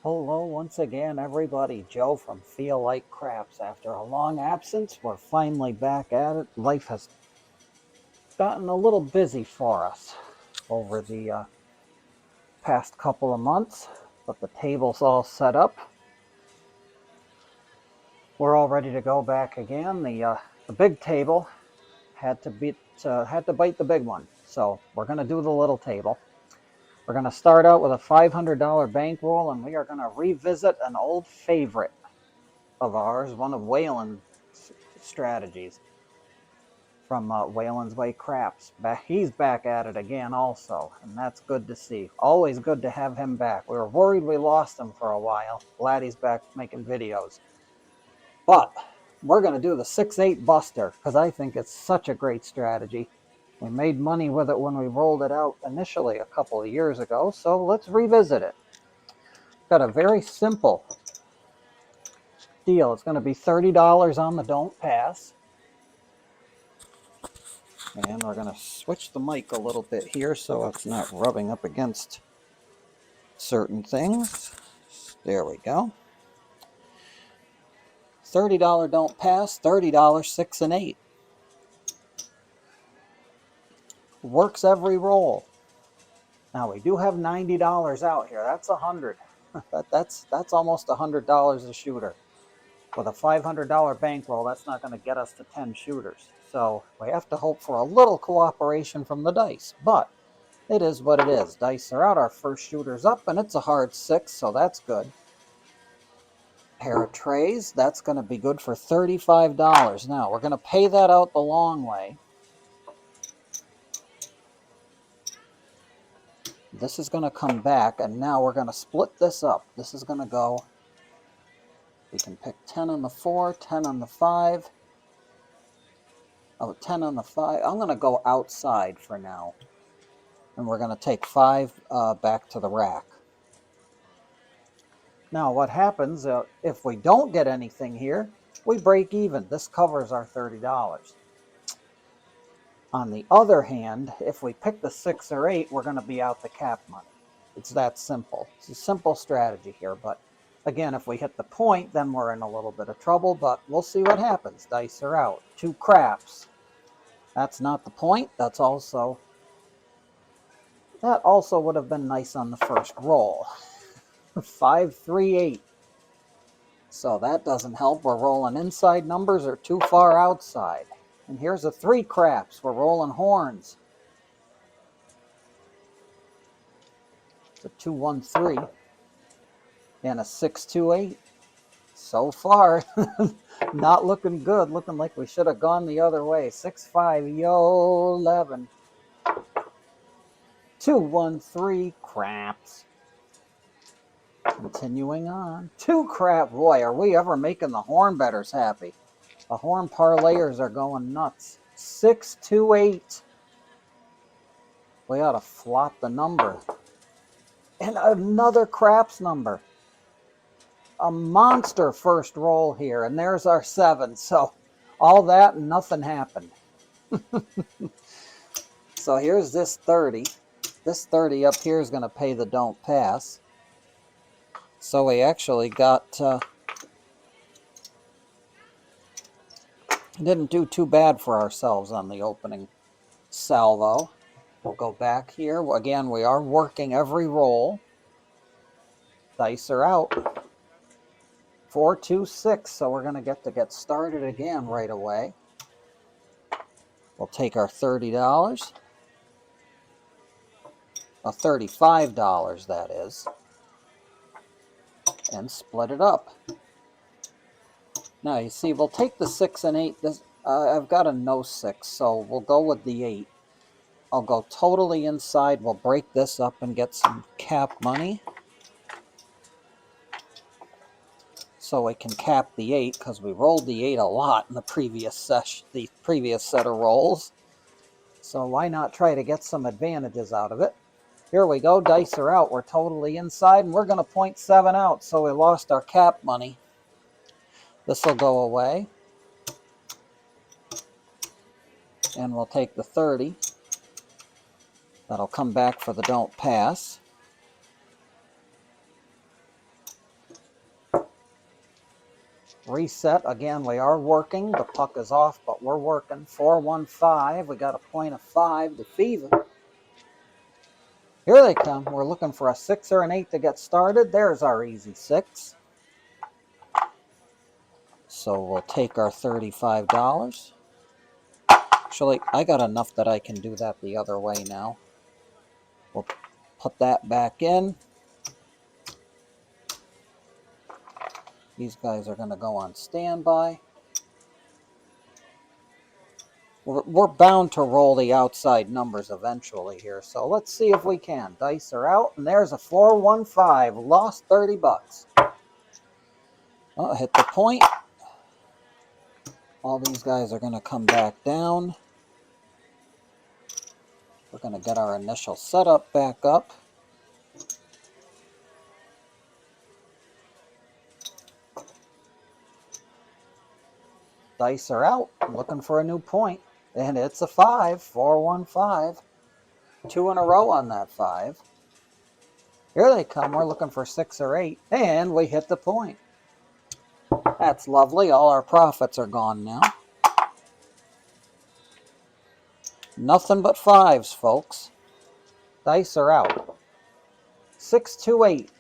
Hello once again, everybody. Joe from Feel Like Craps. After a long absence, we're finally back at it. Life has gotten a little busy for us over the past couple of months, but the table's all set up. We're all ready to go back again. The big table had to bite the big one, so we're going to do the little table. We're going to start out with a $500 bankroll, and we are going to revisit an old favorite of ours, one of Waylon's strategies from Waylon's Way Craps. He's back at it again also, and that's good to see. Always good to have him back. We were worried we lost him for a while. Glad he's back making videos. But we're going to do the 6-8 Buster because I think it's such a great strategy. We made money with it when we rolled it out initially a couple of years ago, so let's revisit it. Got a very simple deal. It's going to be $30 on the Don't Pass. And we're going to switch the mic a little bit here so it's not rubbing up against certain things. There we go. $30 Don't Pass, $30 6 and 8. Works every roll. Now we do have $90 out here. That's $100. That's almost $100 a shooter. With a $500 bankroll, that's not going to get us to 10 shooters. So we have to hope for a little cooperation from the dice. But it is what it is. Dice are out. Our first shooter's up, and it's a hard 6, so that's good. Pair of trays. That's going to be good for $35. Now, we're going to pay that out the long way. This is going to come back, and now we're going to split this up. This is going to go, we can pick 10 on the 4, 10 on the 5. Oh, 10 on the 5. I'm going to go outside for now. And we're going to take 5 back to the rack. Now, what happens if we don't get anything here? We break even. This covers our $30. On the other hand, if we pick the 6 or 8, we're going to be out the cap money. It's that simple. It's a simple strategy here, but again, if we hit the point, then we're in a little bit of trouble, but we'll see what happens. Dice are out. 2 craps. That's not the point. That also would have been nice on the first roll. 5, 3, 8. So that doesn't help. We're rolling inside numbers or too far outside. And here's a 3 craps. We're rolling horns. It's a 2, 1, 3. And a 6, 2, 8. So far, not looking good. Looking like we should have gone the other way. 6, 5, yo, 11. 2, 1, 3, craps. Continuing on. 2 crap. Boy, are we ever making the horn bettors happy. The horn parlayers are going nuts. 6, 2, 8. We ought to flop the number. And another craps number. A monster first roll here. And there's our 7. So all that and nothing happened. So here's this 30. This 30 up here is going to pay the Don't Pass. So we actually got... didn't do too bad for ourselves on the opening salvo. We'll go back here. Again, we are working every roll. Dice are out. 4, 2, 6. So we're going to get started again right away. We'll take our $30. $35, that is. And split it up. Now, you see, we'll take the 6 and 8. I've got a no 6, so we'll go with the 8. I'll go totally inside. We'll break this up and get some cap money. So we can cap the 8, because we rolled the 8 a lot in the previous set of rolls. So why not try to get some advantages out of it? Here we go. Dice are out. We're totally inside, and we're going to point 7 out. So we lost our cap money. This will go away. And we'll take the 30. That'll come back for the Don't Pass. Reset. Again, we are working. The puck is off, but we're working. 415. We got a point of 5 to fever. Here they come. We're looking for a 6 or an 8 to get started. There's our easy 6. So we'll take our $35. Actually, I got enough that I can do that the other way now. We'll put that back in. These guys are going to go on standby. We're bound to roll the outside numbers eventually here, so let's see if we can. Dice are out, and there's a 415. Lost 30 bucks. Oh, hit the point. All these guys are going to come back down. We're going to get our initial setup back up. Dice are out. Looking for a new point. And it's a 5. 415. 2 in a row on that 5. Here they come. We're looking for 6 or 8. And we hit the point. That's lovely. All our profits are gone now. Nothing but 5s, folks. Dice are out. 6, 2, 8.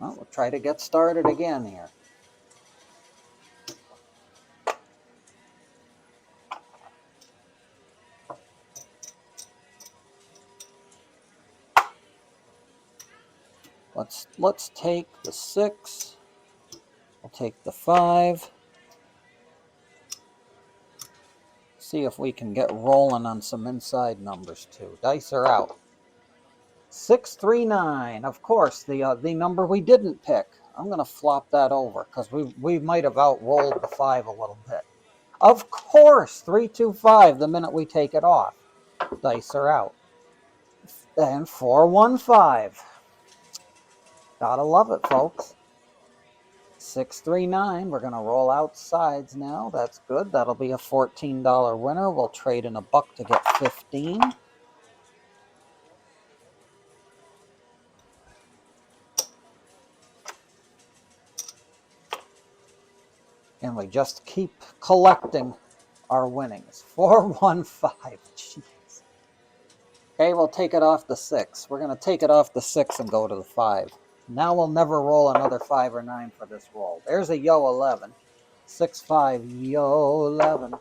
Well, we'll try to get started again here. Let's take the 6. We'll take the 5. See if we can get rolling on some inside numbers too. Dice are out. 639. Of course, the number we didn't pick. I'm going to flop that over because we might have outrolled the 5 a little bit. Of course, 325 the minute we take it off. Dice are out. And 415. Gotta love it, folks. 639. We're going to roll out sides now. That's good. That'll be a $14 winner. We'll trade in a buck to get 15. And we just keep collecting our winnings. 415. Jeez. Okay, we'll take it off the 6. We're going to take it off the 6 and go to the 5. Now we'll never roll another 5 or 9 for this roll. There's a yo 11. 6, 5, yo 11.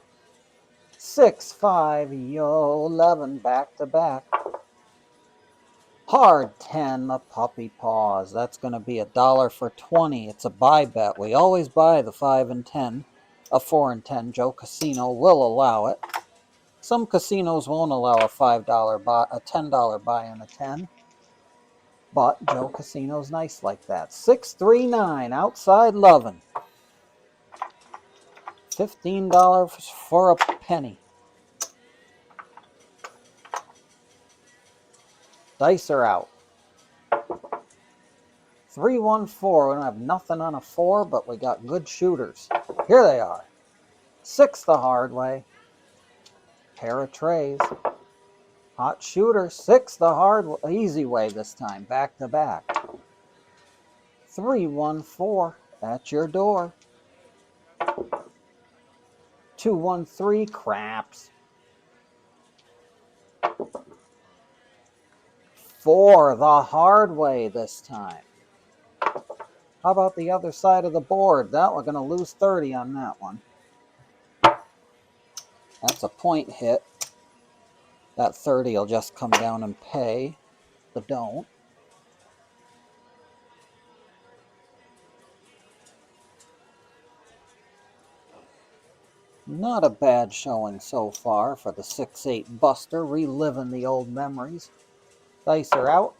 6, 5, yo 11. Back to back. Hard 10, the puppy paws. That's going to be $1 for 20. It's a buy bet. We always buy the 5 and 10. A 4 and 10. Joe Casino will allow it. Some casinos won't allow a $5 buy, a $10 buy and a 10. But Joe Casino's nice like that. 639, outside loving. $15 for a penny. Dice are out. 314. We don't have nothing on a 4, but we got good shooters. Here they are. 6 the hard way. Pair of trays. Hot shooter. 6 the hard easy way this time. Back to back. 314 at your door. 213 craps. 4 the hard way this time. How about the other side of the board? That we're going to lose 30 on that one. That's a point hit. That 30 will just come down and pay the don't. Not a bad showing so far for the 6-8 Buster, reliving the old memories. Dice are out.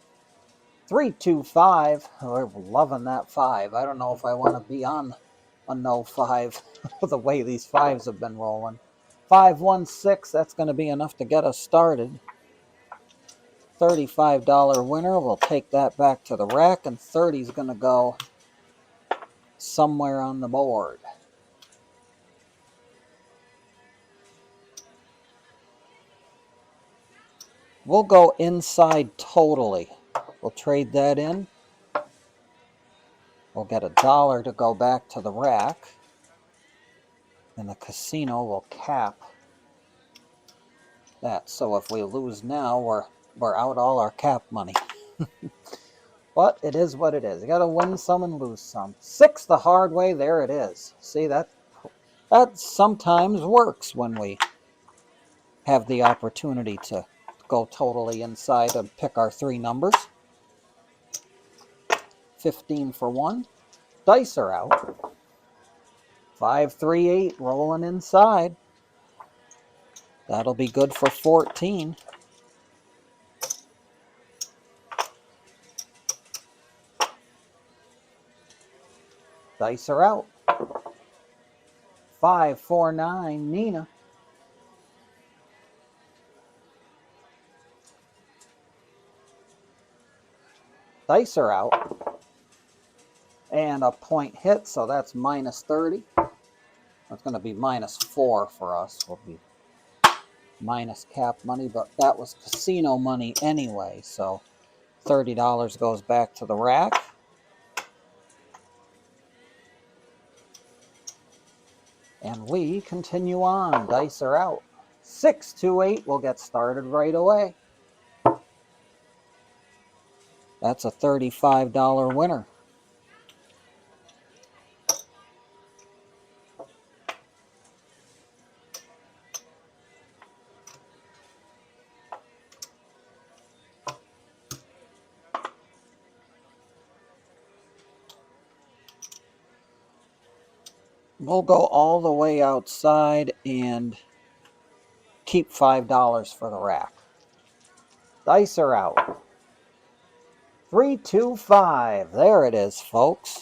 325. We're loving that 5. I don't know if I want to be on a no 5 the way these 5s have been rolling. 516. That's going to be enough to get us started. $35 winner. We'll take that back to the rack, and 30 is going to go somewhere on the board. We'll go inside totally. We'll trade that in. We'll get $1 to go back to the rack. And the casino will cap that. So if we lose now, we're out all our cap money. But it is what it is. You got to win some and lose some. 6 the hard way. There it is. See, that sometimes works when we have the opportunity to go totally inside and pick our 3 numbers. 15 for 1. Dice are out. 5, 3, 8 rolling inside. That'll be good for 14. Dice are out. 5, 4, 9, Nina. Dice are out. And a point hit, so that's minus 30. That's going to be minus 4 for us. Will be minus cap money, but that was casino money anyway, so $30 goes back to the rack. And we continue on. Dice are out. 6, 2, 8 will get started right away. That's a $35 winner. We'll go all the way outside and keep $5 for the rack. Dice are out. 3, 2, 5. There it is, folks.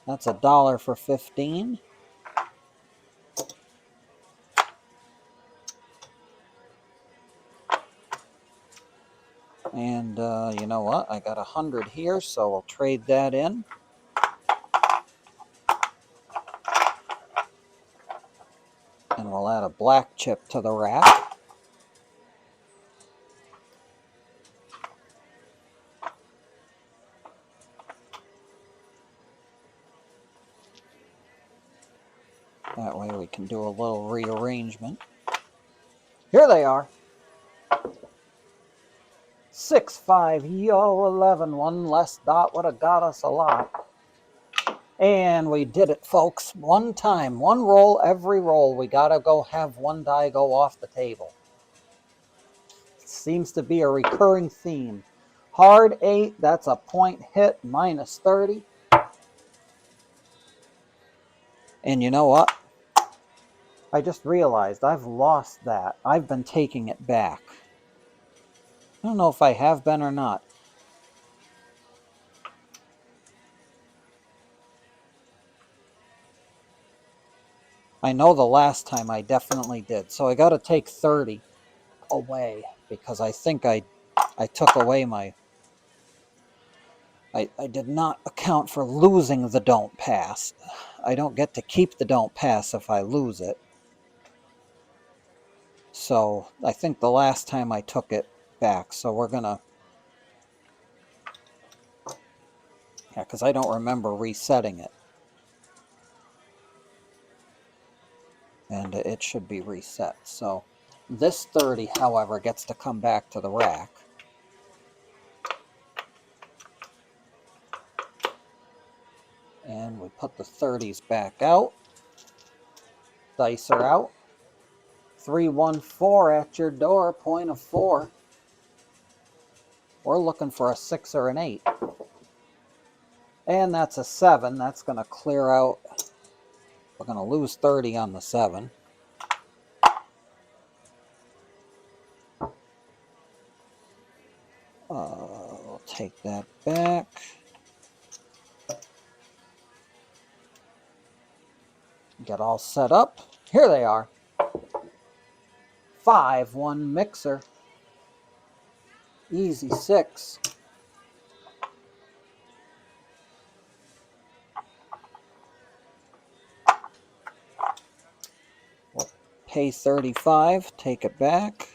That's $1 for 15. And you know what? I got 100 here, so we'll trade that in. And we'll add a black chip to the rack. That way we can do a little rearrangement. Here they are. 6, 5, yo, 11. One less dot would have got us a lot. And we did it, folks. One time, one roll, every roll. We got to go have one die go off the table. Seems to be a recurring theme. Hard 8, that's a point hit, minus 30. And you know what? I just realized I've lost that. I've been taking it back. I don't know if I have been or not. I know the last time I definitely did. So I got to take 30 away because I think I took away my... I did not account for losing the don't pass. I don't get to keep the don't pass if I lose it. So I think the last time I took it back. So we're going to... Yeah, because I don't remember resetting it. And it should be reset. So this 30, however, gets to come back to the rack. And we put the 30s back out. Dice are out. 3, 1, 4 at your door, point of 4. We're looking for a 6 or an 8. And that's a 7. That's going to clear out. We're going to lose 30 on the 7. We'll take that back. Get all set up. Here they are. 5, 1 mixer. Easy 6. We'll pay 35, take it back.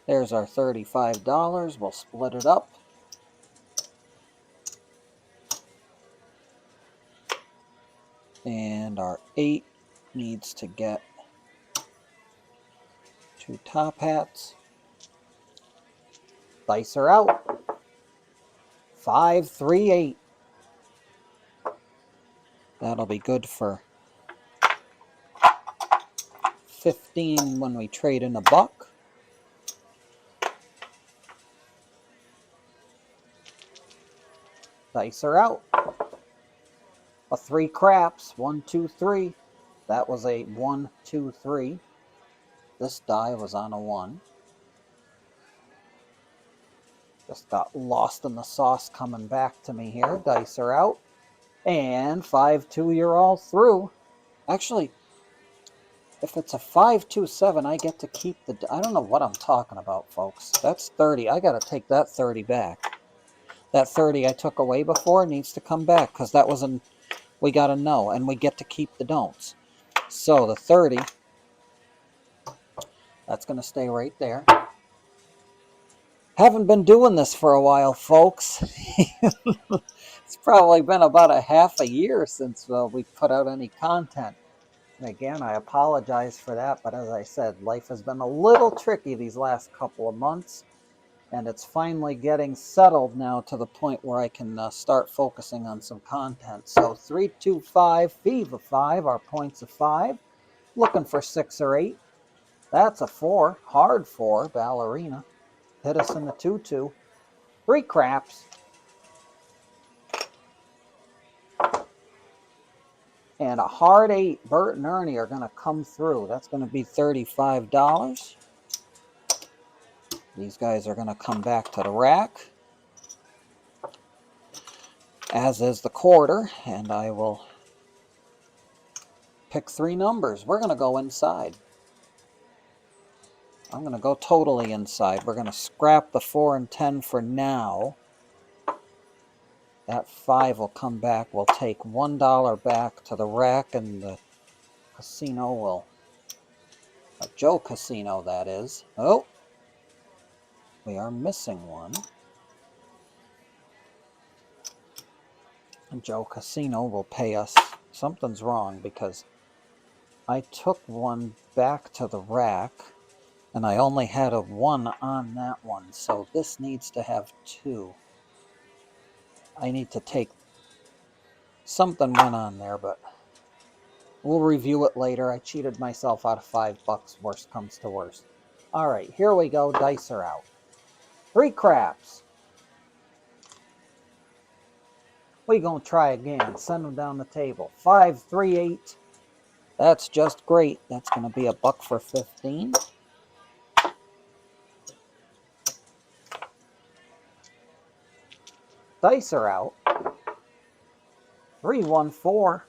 There's our $35. We'll split it up. And our 8 needs to get 2 top hats. Dice are out. 5, 3, 8. That'll be good for 15 when we trade in a buck. Dice are out. A 3 craps. 1, 2, 3. That was a 1, 2, 3. This die was on a 1. Just got lost in the sauce coming back to me here. Dice are out. And 5, 2, you're all through. Actually, if it's a 5, 2, 7, I get to keep the... I don't know what I'm talking about, folks. That's 30. I got to take that 30 back. That 30 I took away before needs to come back because that was an... We got to know, and we get to keep the don'ts. So the 30, that's going to stay right there. Haven't been doing this for a while, folks. It's probably been about a half a year since we put out any content. And again, I apologize for that, but as I said, life has been a little tricky these last couple of months, and it's finally getting settled now to the point where I can start focusing on some content. So 3, 2, 5, Viva 5, our points of 5. Looking for 6 or 8. That's a 4, hard 4, ballerina. Hit us in the 2, 2. 3 craps. And a hard 8, Bert and Ernie are going to come through. That's going to be $35. These guys are going to come back to the rack, as is the quarter, and I will pick 3 numbers. We're going to go inside. I'm going to go totally inside. We're going to scrap the 4 and 10 for now. That 5 will come back. We'll take $1 back to the rack, and the casino will... Joe Casino, that is. Oh, we are missing one. And Joe Casino will pay us. Something's wrong because I took one back to the rack, and I only had a 1 on that one. So this needs to have 2. I need to take... Something went on there, but we'll review it later. I cheated myself out of $5, worst comes to worst. All right, here we go. Dice are out. 3 craps. We gonna try again. Send them down the table. 5, 3, 8. That's just great. That's gonna be a buck for 15. Dice are out. 3, 1, 4.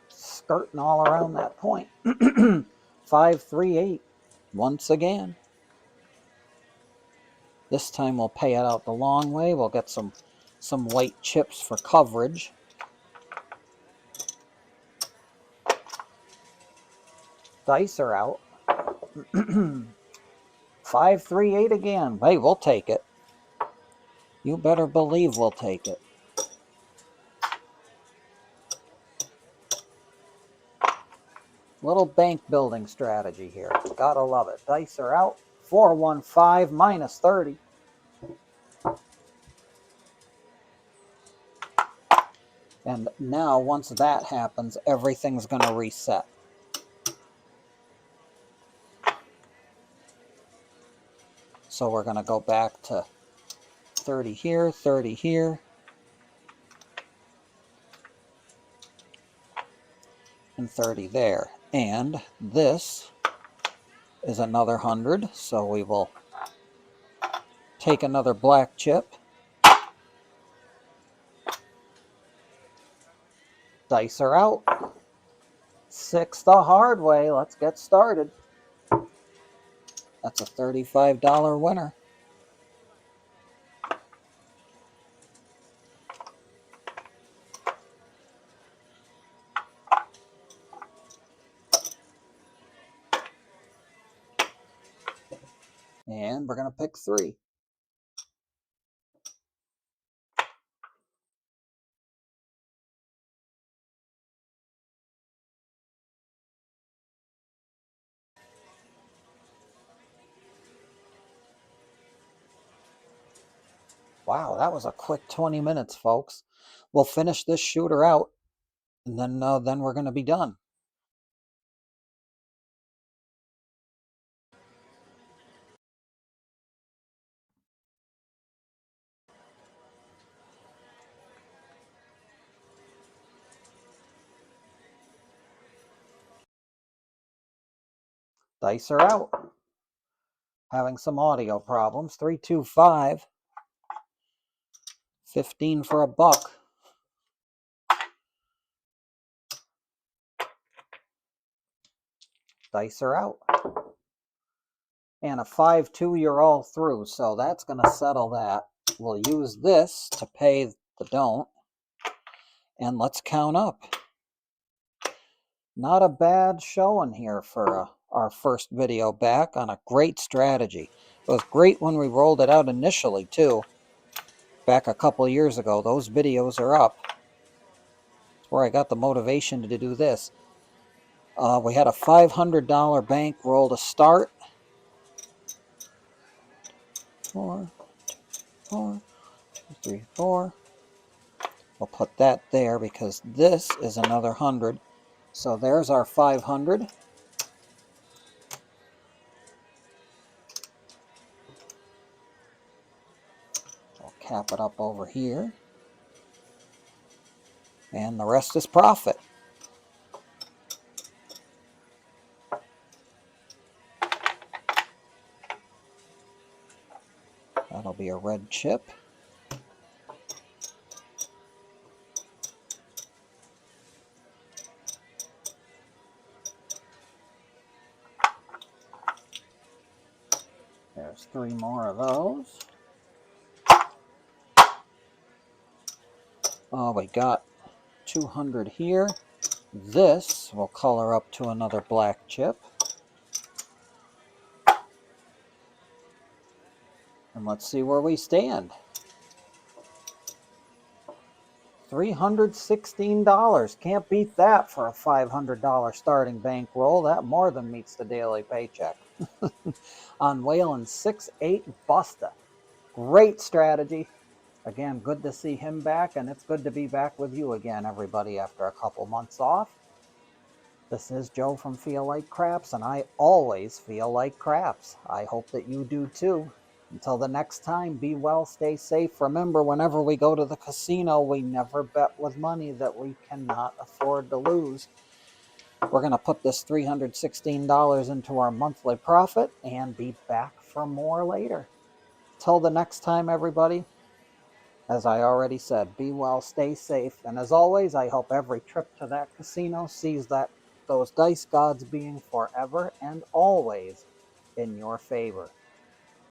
Skirting all around that point. 5, 3, 8. Once again. This time we'll pay it out the long way. We'll get some white chips for coverage. Dice are out. 5, 3, 8 again. Hey, we'll take it. You better believe we'll take it. Little bank building strategy here. Gotta love it. Dice are out. 4, 1, 5, minus 30. And now, once that happens, everything's going to reset. So we're going to go back to 30 here, 30 here. And 30 there. And this is another 100. So we will take another black chip. Dice are out. 6 the hard way. Let's get started. That's a $35 winner. And we're going to pick 3. Wow, that was a quick 20 minutes, folks. We'll finish this shooter out, and then we're going to be done. Dice are out. Having some audio problems. 325. 15 for a buck. Dice are out. And a 5-2, you're all through, so that's going to settle that. We'll use this to pay the don't. And let's count up. Not a bad showing here for our first video back on a great strategy. It was great when we rolled it out initially, too. Back a couple years ago. Those videos are up. That's where I got the motivation to do this. We had a $500 bankroll to start. 4, 4, 3, 4. We'll put that there because this is another 100. So there's our 500. We'll cap it up over here. And the rest is profit. That'll be a red chip. There's 3 more of those. Oh, we got 200 here. This will color up to another black chip. And let's see where we stand. $316. Can't beat that for a $500 starting bankroll. That more than meets the daily paycheck. On Waylon 6-8 Busta. Great strategy. Again, good to see him back, and it's good to be back with you again, everybody, after a couple months off. This is Joe from Feel Like Craps, and I always feel like craps. I hope that you do too. Until the next time, be well, stay safe. Remember, whenever we go to the casino, we never bet with money that we cannot afford to lose. We're going to put this $316 into our monthly profit and be back for more later. Till the next time, everybody, as I already said, be well, stay safe. And as always, I hope every trip to that casino sees those dice gods being forever and always in your favor.